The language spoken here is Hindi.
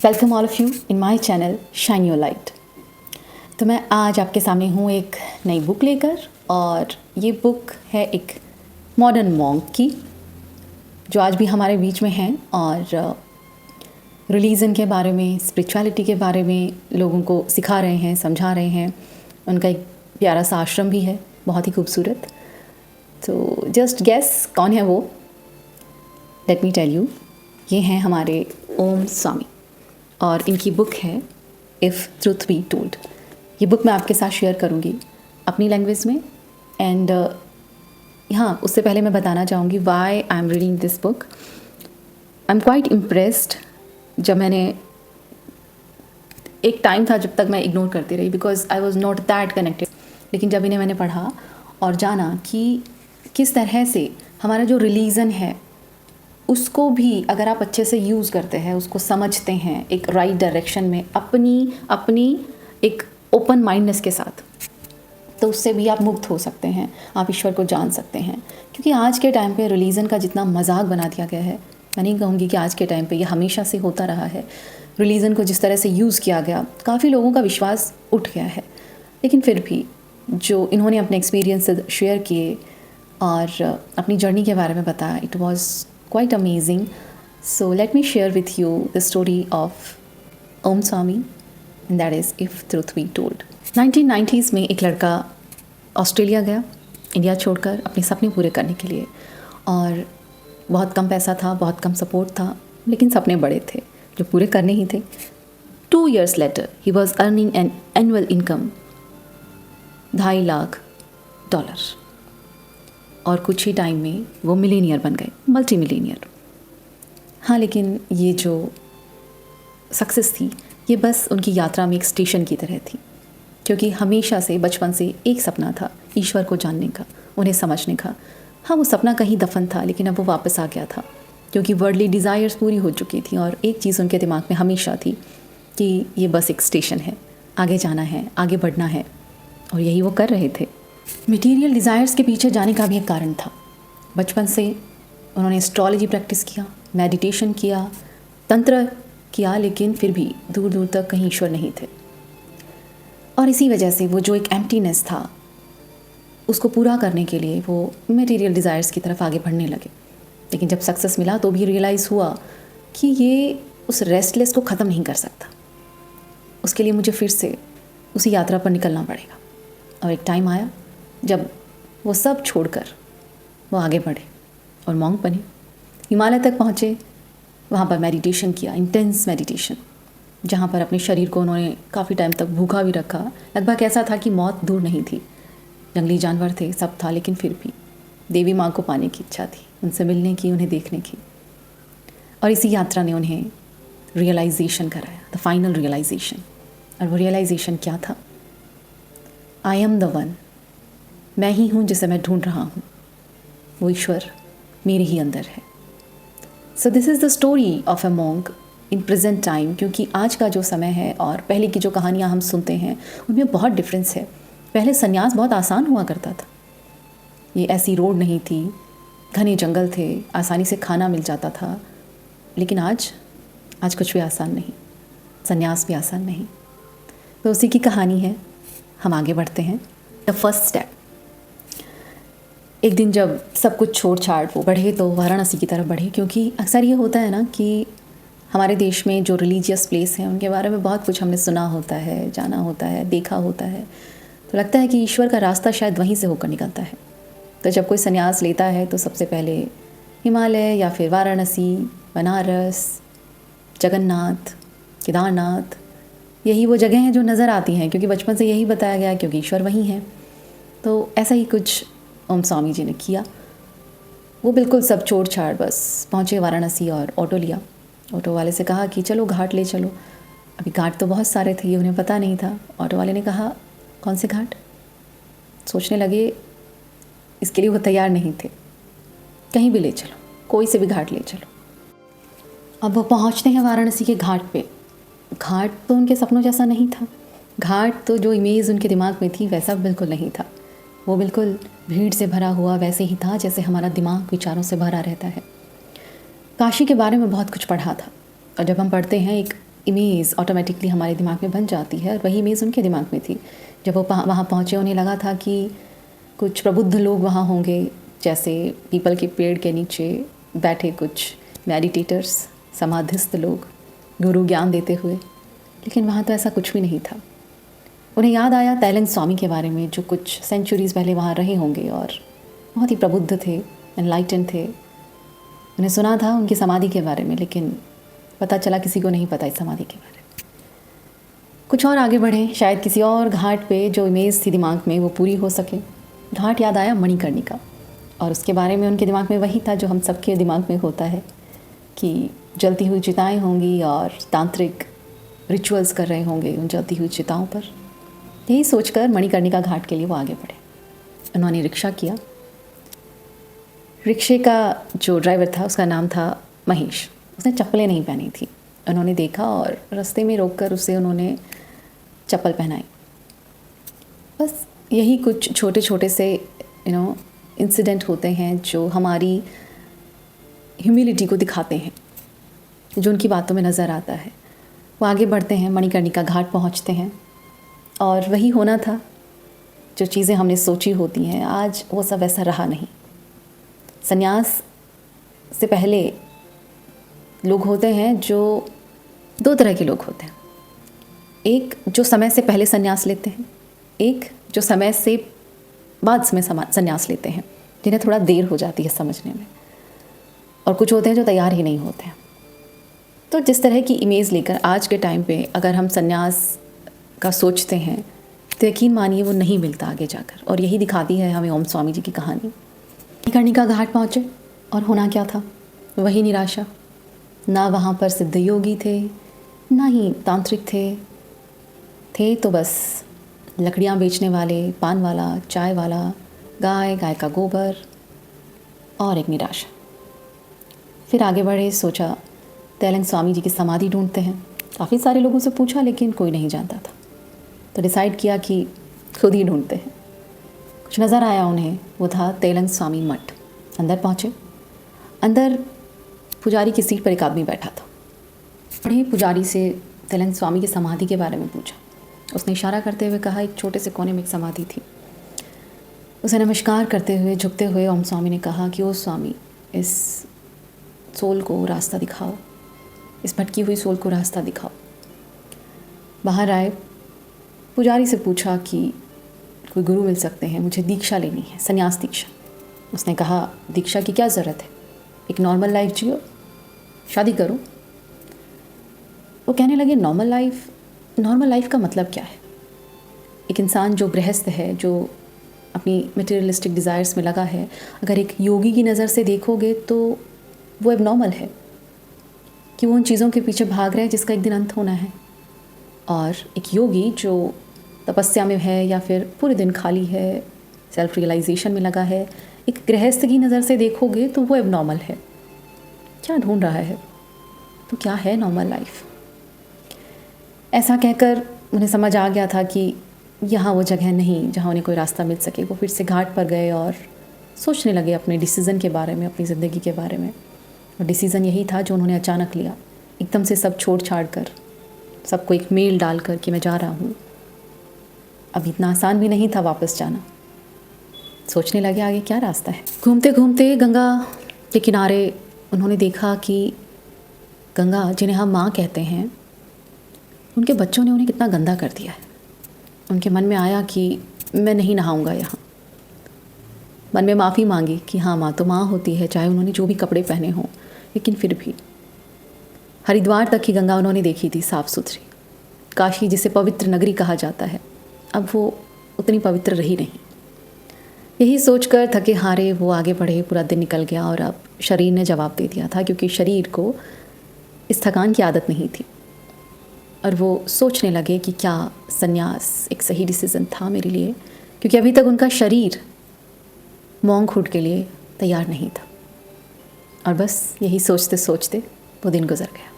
Welcome all of you in my channel shine your light. तो मैं आज आपके सामने हूँ एक नई बुक लेकर, और ये बुक है एक मॉडर्न मॉन्क की जो आज भी हमारे बीच में हैं और रिलीजन के बारे में, स्पिरिचुअलिटी के बारे में लोगों को सिखा रहे हैं, समझा रहे हैं। उनका एक प्यारा सा आश्रम भी है, बहुत ही खूबसूरत। तो जस्ट गेस कौन है वो? लेट मी टेल यू, ये हैं हमारे ओम स्वामी, और इनकी बुक है इफ़ ट्रूथ बी टोल्ड। ये बुक मैं आपके साथ शेयर करूँगी अपनी लैंग्वेज में। एंड हाँ, उससे पहले मैं बताना चाहूँगी why I am reading this book. I am quite impressed. जब मैंने एक टाइम था जब तक मैं इग्नोर करती रही, because I was not that connected. लेकिन जब इन्हें मैंने पढ़ा और जाना कि किस तरह से हमारा जो रिलीजन है उसको भी अगर आप अच्छे से यूज़ करते हैं, उसको समझते हैं एक राइट डायरेक्शन में, अपनी एक ओपन माइंडनेस के साथ, तो उससे भी आप मुक्त हो सकते हैं, आप ईश्वर को जान सकते हैं। क्योंकि आज के टाइम पे रिलीजन का जितना मजाक बना दिया गया है, मैं नहीं कहूँगी कि आज के टाइम पे ये हमेशा से होता रहा है। रिलीजन को जिस तरह से यूज़ किया गया, काफ़ी लोगों का विश्वास उठ गया है। लेकिन फिर भी जो इन्होंने अपने एक्सपीरियंस शेयर किए और अपनी जर्नी के बारे में बताया, it was quite amazing. So let me share with you the story of Om Swami, and that is If Truth Be Told. 1990s में एक लड़का ऑस्ट्रेलिया गया, इंडिया छोड़कर अपने सपने पूरे करने के लिए। और बहुत कम पैसा था, बहुत कम सपोर्ट था, लेकिन सपने बड़े थे जो पूरे करने ही थे। 2 years later he was earning an annual income $2.5 lakh, और कुछ ही टाइम में वो मिलीनियर बन गए, मल्टी मिलीनियर। हाँ, लेकिन ये जो सक्सेस थी ये बस उनकी यात्रा में एक स्टेशन की तरह थी, क्योंकि हमेशा से बचपन से एक सपना था ईश्वर को जानने का, उन्हें समझने का। हाँ, वो सपना कहीं दफन था, लेकिन अब वो वापस आ गया था, क्योंकि वर्ल्डली डिज़ायर्स पूरी हो चुकी थी। और एक चीज़ उनके दिमाग में हमेशा थी कि ये बस एक स्टेशन है, आगे जाना है, आगे बढ़ना है, और यही वो कर रहे थे। मटेरियल डिज़ायर्स के पीछे जाने का भी एक कारण था। बचपन से उन्होंने एस्ट्रोलॉजी प्रैक्टिस किया, मेडिटेशन किया, तंत्र किया, लेकिन फिर भी दूर दूर तक कहीं ईश्वर नहीं थे। और इसी वजह से वो जो एक एम्प्टीनेस था, उसको पूरा करने के लिए वो मटेरियल डिज़ायर्स की तरफ आगे बढ़ने लगे। लेकिन जब सक्सेस मिला तो भी रियलाइज़ हुआ कि ये उस रेस्टलेस को ख़त्म नहीं कर सकता। उसके लिए मुझे फिर से उसी यात्रा पर निकलना पड़ेगा। और एक टाइम आया जब वो सब छोड़कर वो आगे बढ़े और मॉन्क बने, हिमालय तक पहुँचे। वहाँ पर मेडिटेशन किया, इंटेंस मेडिटेशन, जहाँ पर अपने शरीर को उन्होंने काफ़ी टाइम तक भूखा भी रखा। लगभग ऐसा था कि मौत दूर नहीं थी, जंगली जानवर थे, सब था, लेकिन फिर भी देवी माँ को पाने की इच्छा थी, उनसे मिलने की, उन्हें देखने की। और इसी यात्रा ने उन्हें रियलाइजेशन कराया, द फाइनल रियलाइजेशन। और वो रियलाइजेशन क्या था? आई एम द वन, मैं ही हूँ जिसे मैं ढूंढ रहा हूँ, वो ईश्वर मेरे ही अंदर है। So this is the story of a monk in present time. क्योंकि आज का जो समय है और पहले की जो कहानियाँ हम सुनते हैं उनमें बहुत डिफरेंस है। पहले सन्यास बहुत आसान हुआ करता था, ये ऐसी रोड नहीं थी, घने जंगल थे, आसानी से खाना मिल जाता था। लेकिन आज कुछ भी आसान नहीं, सन्यास भी आसान नहीं। तो उसी की कहानी है, हम आगे बढ़ते हैं। The first step. एक दिन जब सब कुछ छोड़ छाड़ वो बढ़े तो वाराणसी की तरफ बढ़े, क्योंकि अक्सर ये होता है ना कि हमारे देश में जो रिलीजियस प्लेस हैं उनके बारे में बहुत कुछ हमने सुना होता है, जाना होता है, देखा होता है, तो लगता है कि ईश्वर का रास्ता शायद वहीं से होकर निकलता है। तो जब कोई संन्यास लेता है तो सबसे पहले हिमालय या फिर वाराणसी, बनारस, जगन्नाथ, केदारनाथ, यही वो जगह हैं जो नज़र आती हैं, क्योंकि बचपन से यही बताया गया क्योंकि ईश्वर वहीं है। तो ऐसा ही कुछ ओम स्वामी जी ने किया। वो बिल्कुल सब छोड़ छाड़ बस पहुँचे वाराणसी और ऑटो लिया। ऑटो वाले से कहा कि चलो घाट ले चलो। अभी घाट तो बहुत सारे थे, ये उन्हें पता नहीं था। ऑटो वाले ने कहा कौन से घाट? सोचने लगे, इसके लिए वो तैयार नहीं थे। कहीं भी ले चलो, कोई से भी घाट ले चलो। अब वो पहुँचते हैं वाराणसी के घाट पे। घाट तो उनके सपनों जैसा नहीं था। घाट तो जो इमेज उनके दिमाग में थी वैसा बिल्कुल नहीं था। वो बिल्कुल भीड़ से भरा हुआ वैसे ही था जैसे हमारा दिमाग विचारों से भरा रहता है। काशी के बारे में बहुत कुछ पढ़ा था, और जब हम पढ़ते हैं एक इमेज ऑटोमेटिकली हमारे दिमाग में बन जाती है, और वही इमेज उनके दिमाग में थी। जब वो वहाँ पहुँचे उन्हें लगा था कि कुछ प्रबुद्ध लोग वहाँ होंगे, जैसे पीपल के पेड़ के नीचे बैठे कुछ मेडिटेटर्स, समाधिस्थ लोग गुरु ज्ञान देते हुए, लेकिन वहाँ तो ऐसा कुछ भी नहीं था। उन्हें याद आया तैलंग स्वामी के बारे में, जो कुछ सेंचुरीज़ पहले वहाँ रहे होंगे और बहुत ही प्रबुद्ध थे, एनलाइटन थे। उन्हें सुना था उनकी समाधि के बारे में, लेकिन पता चला किसी को नहीं पता इस समाधि के बारे में। कुछ और आगे बढ़े, शायद किसी और घाट पे जो इमेज थी दिमाग में वो पूरी हो सके। घाट याद आया मणिकर्णिका, और उसके बारे में उनके दिमाग में वही था जो हम सबके दिमाग में होता है कि जलती हुई चिताएं होंगी और तांत्रिक रिचुअल्स कर रहे होंगे उन जलती हुई चिताओं पर। यही सोचकर मणिकर्णिका घाट के लिए वो आगे बढ़े। उन्होंने रिक्शा किया। रिक्शे का जो ड्राइवर था उसका नाम था महेश। उसने चप्पलें नहीं पहनी थी। उन्होंने देखा और रास्ते में रोककर उसे उन्होंने चप्पल पहनाई। बस यही कुछ छोटे छोटे से इंसिडेंट होते हैं जो हमारी ह्यूमिलिटी को दिखाते हैं, जो उनकी बातों में नज़र आता है। वो आगे बढ़ते हैं, मणिकर्णिका घाट पहुंचते हैं, और वही होना था जो चीज़ें हमने सोची होती हैं, आज वो सब ऐसा रहा नहीं। संन्यास से पहले लोग होते हैं जो दो तरह के लोग होते हैं। एक जो समय से पहले संन्यास लेते हैं, एक जो समय से बाद में संन्यास लेते हैं, जिन्हें थोड़ा देर हो जाती है समझने में, और कुछ होते हैं जो तैयार ही नहीं होते हैं। तो जिस तरह की इमेज लेकर आज के टाइम पे अगर हम संन्यास का सोचते हैं तो यकीन मानिए वो नहीं मिलता आगे जाकर, और यही दिखाती है हमें ओम स्वामी जी की कहानी। मणिकर्णिका घाट पहुँचे और होना क्या था, वही निराशा। ना वहाँ पर सिद्ध योगी थे, ना ही तांत्रिक थे तो बस लकड़ियाँ बेचने वाले, पान वाला, चाय वाला, गाय का गोबर, और एक निराशा। फिर आगे बढ़े, सोचा तैलंग स्वामी जी की समाधि ढूंढते हैं। काफ़ी सारे लोगों से पूछा लेकिन कोई नहीं जानता था, तो डिसाइड किया कि खुद ही ढूंढते हैं। कुछ नज़र आया उन्हें, वो था तैलंग स्वामी मठ। अंदर पहुँचे। अंदर पुजारी की सीट पर एक आदमी बैठा था। बड़े पुजारी से तैलंग स्वामी की समाधि के बारे में पूछा। उसने इशारा करते हुए कहा एक छोटे से कोने में एक समाधि थी। उसे नमस्कार करते हुए, झुकते हुए ओम स्वामी ने कहा कि ओ स्वामी, इस सोल को रास्ता दिखाओ, इस भटकी हुई सोल को रास्ता दिखाओ। बाहर आए, पुजारी से पूछा कि कोई गुरु मिल सकते हैं, मुझे दीक्षा लेनी है, संन्यास दीक्षा। उसने कहा दीक्षा की क्या ज़रूरत है, एक नॉर्मल लाइफ जियो, शादी करो। वो कहने लगे नॉर्मल लाइफ का मतलब क्या है? एक इंसान जो गृहस्थ है, जो अपनी मटेरियलिस्टिक डिज़ायर्स में लगा है, अगर एक योगी की नज़र से देखोगे तो वो एबनॉर्मल है कि वो उन चीज़ों के पीछे भाग रहे हैं जिसका एक दिन अंत होना है। और एक योगी जो तपस्या में है या फिर पूरे दिन खाली है, सेल्फ रियलाइजेशन में लगा है, एक गृहस्थ की नज़र से देखोगे तो वो एबनॉर्मल है। क्या ढूंढ रहा है? तो क्या है नॉर्मल लाइफ? ऐसा कहकर उन्हें समझ आ गया था कि यहाँ वो जगह नहीं जहाँ उन्हें कोई रास्ता मिल सके। वो फिर से घाट पर गए और सोचने लगे अपने डिसीज़न के बारे में, अपनी ज़िंदगी के बारे में। और डिसीज़न यही था जो उन्होंने अचानक लिया, एकदम से सब छोड़ छाड़ कर, सबको एक मेल डाल कर कि मैं जा रहा हूँ। अब इतना आसान भी नहीं था वापस जाना। सोचने लगे आगे क्या रास्ता है। घूमते घूमते गंगा के किनारे उन्होंने देखा कि गंगा, जिन्हें हम माँ कहते हैं, उनके बच्चों ने उन्हें कितना गंदा कर दिया है। उनके मन में आया कि मैं नहीं नहाऊंगा यहाँ। मन में माफ़ी मांगी कि हाँ, माँ तो माँ होती है, चाहे उन्होंने जो भी कपड़े पहने हों, लेकिन फिर भी। हरिद्वार तक की गंगा उन्होंने देखी थी, साफ़ सुथरी। काशी, जिसे पवित्र नगरी कहा जाता है, अब वो उतनी पवित्र रही नहीं। यही सोचकर थके हारे वो आगे बढ़े। पूरा दिन निकल गया और अब शरीर ने जवाब दे दिया था, क्योंकि शरीर को इस थकान की आदत नहीं थी। और वो सोचने लगे कि क्या संन्यास एक सही डिसीज़न था मेरे लिए, क्योंकि अभी तक उनका शरीर मॉन्क हुड के लिए तैयार नहीं था। और बस यही सोचते सोचते वो दिन गुजर गया।